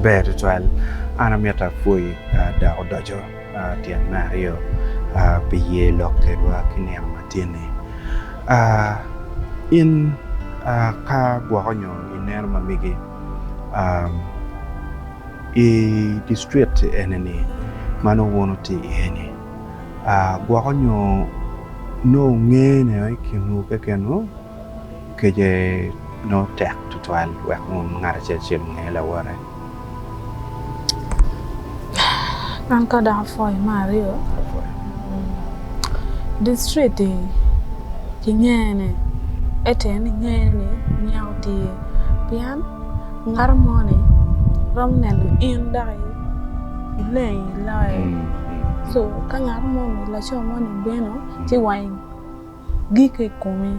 Better twal ana miata fui da odojo tian Mario piye lokedwa kiniang matini in ka gwakonyo iner mamigi i district eneni mano wono ti eni gwakonyo no ngene ai kinu kekeno keje no tek twal wek mun ngara chel ngela wara Kan ka da foi Mario district ti ngene eten ngene nyauti pian ngar mone rom nen in dai lei lai so ka ngar mone la cho mone beno ti wain gike komi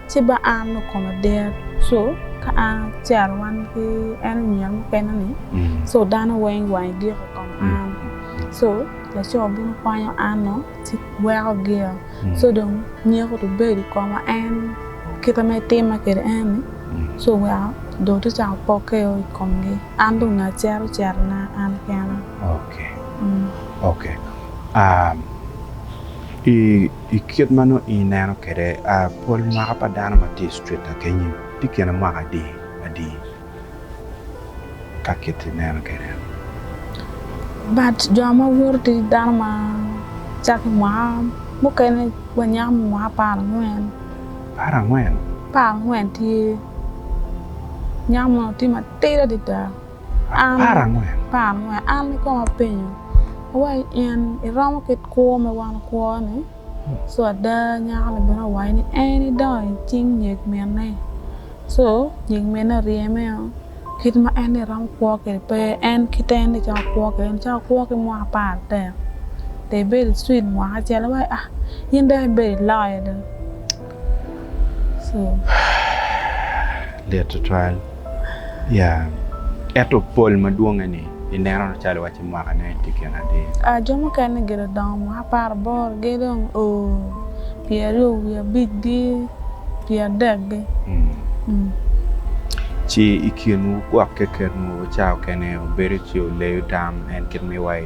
ti ba an no koma der so ka a char wan ki en nyam penani so dana wain wain dir kom an so la cho bin kwanya ano ti well gear so don nyero to bedi koma en kita me tema ke en so well do to cha poke o komge ando na charo na an kana okay i kit mano i nano kere pol maka padana ma district akenyi tikena maka di ka kit nano kere but jama wurti dama chak ma mukene wanyam ma parang wen ti nyamo ti ma tera dita parang wen an ko ma penyo wai en iram ket ko me wan ko ne so da nyale bana wai ni any dai ting nyek mene so nyek mene rieme kit ma en ram ko ke pe en kiten ni cha ko ke mo pa te be sweet mo ha cha la wai yinde be lai de so let trial eto pol maduonga ni inero na chale wachi mwaka na tikena de jomo kan gero dom ha par bor gedong o piero ya biggi pia dagge chi ikinu kwa kekenu chao kene beri chi le dam en kirmi wai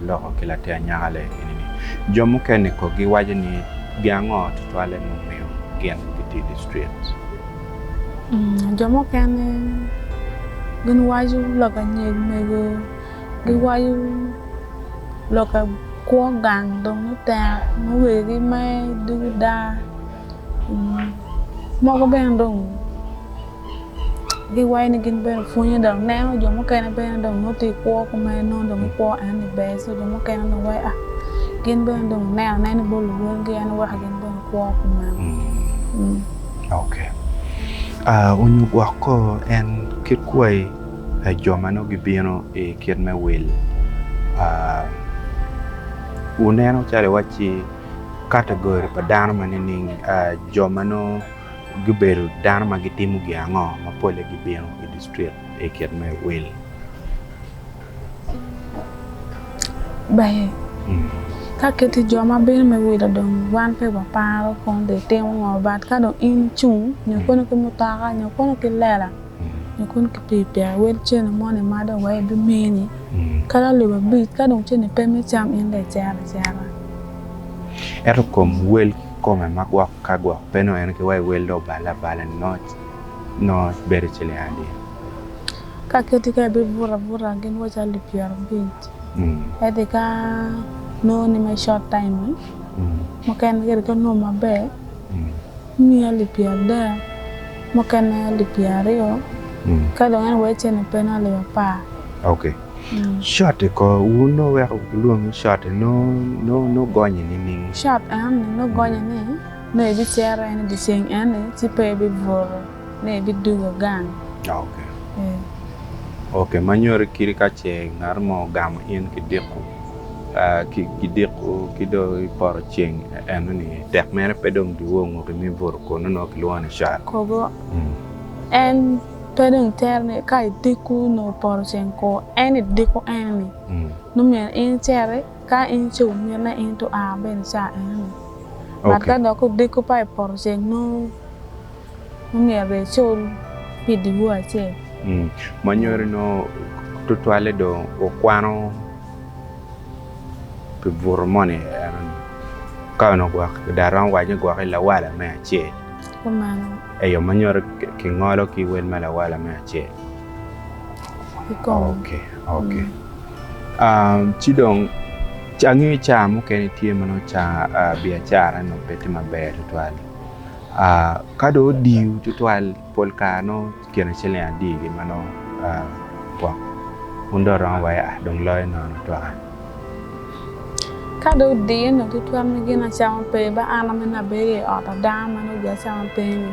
lo kila te nyale ini jomo kene ko gi waje ni biango twale no meo gen biti district jomo kene gen waju loka nyeg mego gi waju loka ko gang dong ta no we gi mai du da mo ko ben dong gi wai ni gen ben funya dong na jomo kene ben dong no ti ko mai no dong ko an ni be so jomo kene no wai gen ben dong na ni bol won gi an wa gen ben ko ma okay unyu wako en kitkwai jomano gibino e kirme will uneno chale wachi category padano maning jomano giberu dano magitimu gi ango mapole gibino e district e kirme will bae ka keti joma bin me wila dong wan pe ba paro kon de tem ngo bat ka dong in chung nyo kono ke mutaka nyo kono ke lela nyo kono ke pipia wel chen mo ne ma da wai bi meni kala le ba bi ka dong chen pe me cham in de jara eto kom wel come magwa kagwa peno en ke wai wel do bala not bere chele andi ka keti ka bi bura gen wa chali piar bit ede ka no ni my short time mo kan ger ko no mabe mi ali piada mo kan ali piario ka do an weche ne pena le pa okay short ko uno we ko luong short no gonye ni ning short an no gonye ni ne bi chera en di sing an ti pe bi vor ne bi du gang okay okay manyor kiri ka che ngarmo gam in ki deko ki deko kido por cheng enuni tek mere pedong duongo ke mi vor ko no ki luane shar ko go en pedong terne kai diku no por cheng ko en diku en no me in chere ka in chu me na in to a ben sa en ba ka do ko diku pai por cheng no me re chul pi di wa che Manyori no tutwale do okwano pe vormone ka no gwa daran waje gwa la wala me ache Kumano. yo manyori ki ngolo ki wel mala wala me ache Iko. Okay. Chidong changi cha mukeni tie mano cha biashara no pete maber tutwale kado diu tutwal polkano kiana chele adigi mano kwa undora wa dong loy no tutwal Kado di no tutwal mi gina chama pe ba ana mena be ota dama no ja chama pe ni.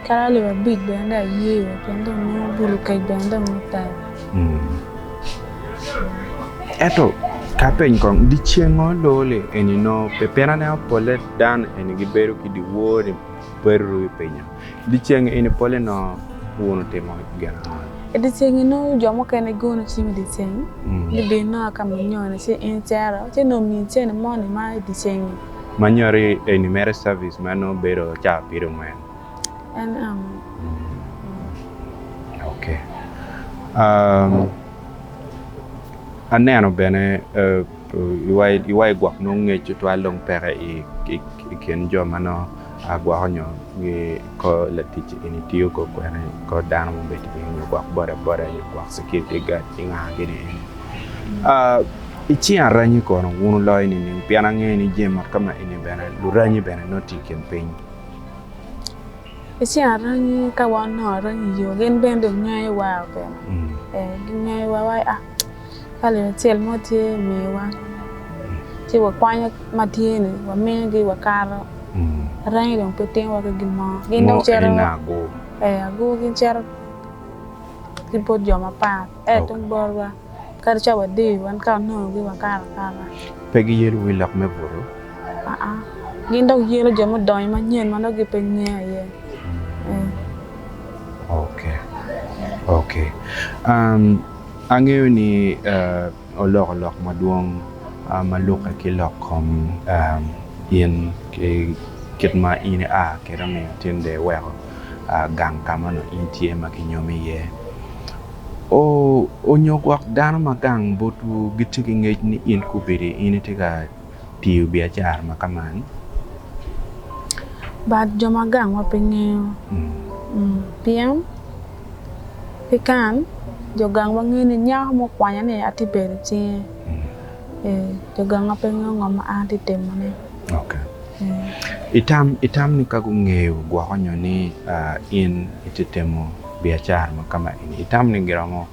Kala le ba big benda ye pendo no bulu kai benda muta. Eto kapen kong di chengo lole eni no pepena na pole dan eni giberu ki di wori beru penya di cheng eni pole no wono temo gana Di chengi no jomo kene gono chimi di chengi. Di be no kam nyona che intera che no mi che no moni ma di chengi. Manyori eni mere service mano bero cha piro men And okay aneno bene iwai gwak no nge chutwa long pere i ken jo mano agwa honyo gi ko latich ini tiyo ko kwene ko dano mo beti bi gwak bora gwak security guard inga gini ichi aranyi ko no wunu loy ni piana nge ni jema kama ini bene luranyi bene noti ken piny Ichi aranyi ka wano aranyi yo gen bendo nyae wa pe. Nyae wa kale tel motie mewa. Che wa kwanya matiene wa mengi wa karo. Aranyi dong peten wa ke gimo. Gen dong chero. Ago gen chero. Tipo joma pa. Tung borwa. Kar cha wa de wan ka no gi wa karo. Pegi yelu wilak me boro. Gen dong yelo joma doy ma nyen ma no gi pe nyae. Okay. Angeo ni olok maduong maluk ki lokom in ke kitma ini ke rame tinde wero gang kamano intie makinyomi ye o nyogwak dano magang botu gitiki ngej ni in kubiri ini tiga tiu biajar makaman Bad joma gang wa pengen piam pikan jogang wa ngini nya mo kwanya ne ati bere ti jogang wa pengen ngoma anti temane okay itam ni kagu ngeu gwa honyo ni in ititemo biachar makama ini itam ni girango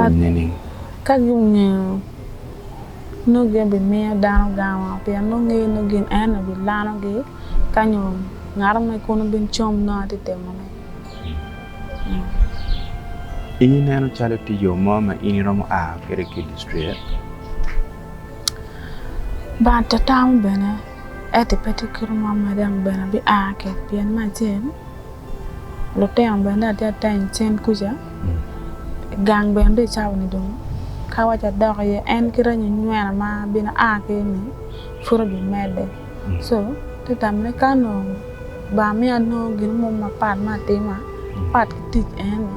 nini kagu ngeu no gen be me dano gawa pe no ngi no gen ana bi lano ge kanyo ngaram me kono ben chom no ati temane ini nano chalo ti yo mama ini romo kere ki district ba ta tam bene eti peti kiro mama dang bene bi ke pian ma chen lo tem bene ta tan chen kuja gang bene de chaw ni dong kawa cha dog ye en kira nyuena ma bina ke ni furo bi mede so te tam ne kano ba mi ano gin mo ma pat ma tema pat tit en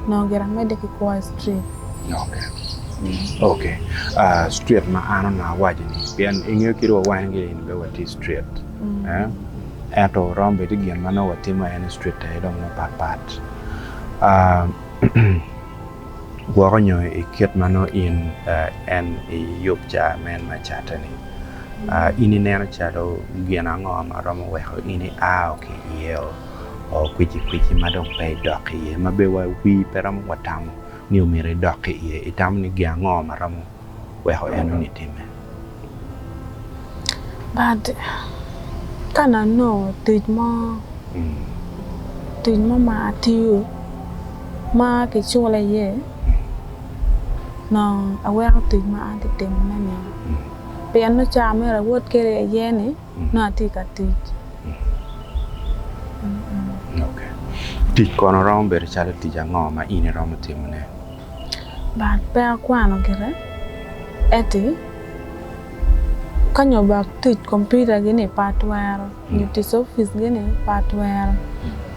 no gira mede ki kwa street okay street ma ano na waji ni pian ingyo kiro wange ni be wati street ato rombe de gian mano wati ma en street ta dong na pat Guaranyo ikiat mano in en yopja men machatani ini nena chado giana ngom aramo weho ini okay yel o kwiji madong pe doki mabewa wi peram watam niu mere doki ye itam ni gia ngom aramo weho eno ni time but kana no tijmo ma tiu ma ke chole ye no aware to ma anti tem nanya pe no cha me ra wot kere ye ni no ati ka ti okay ti kono rom ber chala ti jango ma ini rom timne ba pe kwa no kere eti kanyo ba tic computer gini patwero ni tic office gini patwero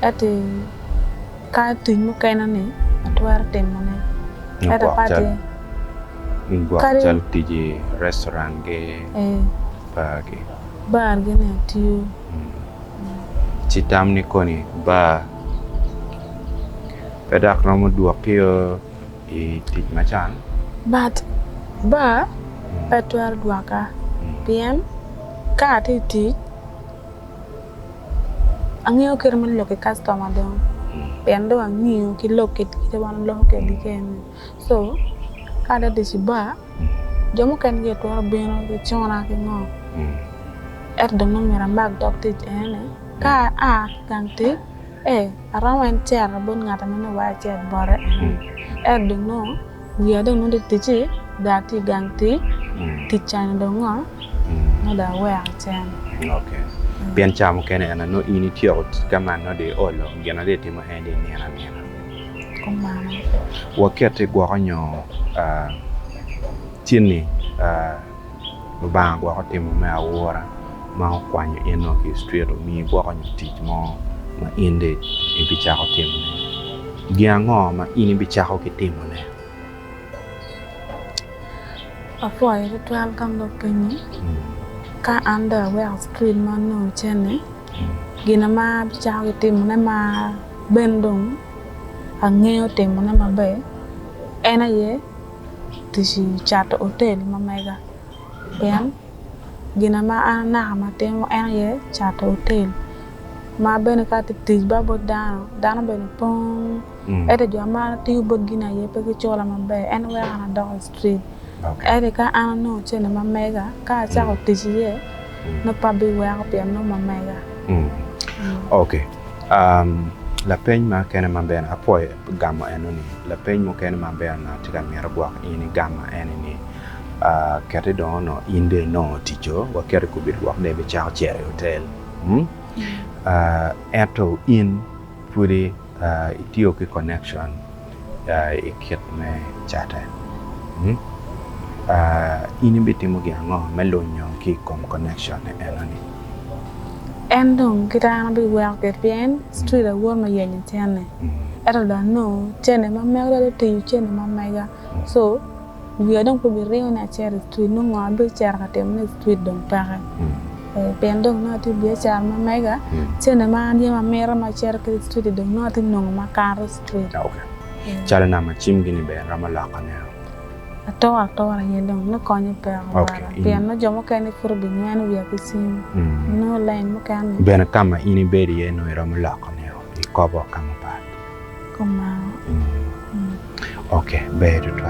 ati ka tic mo kena ni atwero timone ati pati Gua chal tiji restaurant ge bagi bar gini atiyo citam ni koni ba pedak nomo dua pio I tij machan but ba patwero duaka PM ka ati tic ang'eyo kir man lo ke customer dong pendo ang'eyo ki lo ke kita wan lo ke diken so kada de si ba jomo kan ge to beno ke chona ke ngo dong no mera mag dok tic ene ka kan tic around chair bon ngata mena wa chair bore dong no ya dong no de tic da ti gang tic chan dong ngo no da wa chan okay pian chamo kene ana no ini tiot kama no de olo gena de timo ende nera kumana wakati gwa kanyo tini bang gwa timo me awora ma kwanyo eno ki street mi gwa kanyo tich mo ma inde bicha ko timo giango ma ini bicha ko timo ne afoy to twal kam do penyi ka anda well street man no chene gina ma bicha ko timo ne ma bendong ang'eyo timo na mabe ena ye tishi chato hotel mamega pian gina ma ana ma timo ena ye chato hotel ma bene ka tij babo dano bene pong ete jo ma tiu bot gina ye pe chola mabe en we ana dog street ete ka ana no chene mamega ka cha ko tishi ye no pabi we ko pian no mamega okay la peigne ma kene mambena apoy gamma enoni la peigne mo kene mambena na tika mera gwa ini gamma enini kete dono inde no ticho wa kere ko bir wax de be chao chere hotel eto in puri itioki connection iket me chata ini bitimo giango melonyo ki kom connection enoni endong kita bi well ke pien street a won ma yen tene era da no chene ma mega de te chene ma mega so we don't ko bi reo na chere street no ngwa bi chere ka tem ne street dong pare pien dong na ti bi chere ma mega chene ma ndi ma mera ma chere ke street dong no ti no ma car street okay chala na ma chim gini be ramala kana ato yendong no konyo pe pien no jomo kene fur bi nyan wi akisim no line mo kan bena kama ini beri ye no ram la kone ko bo kama pa koma okay better to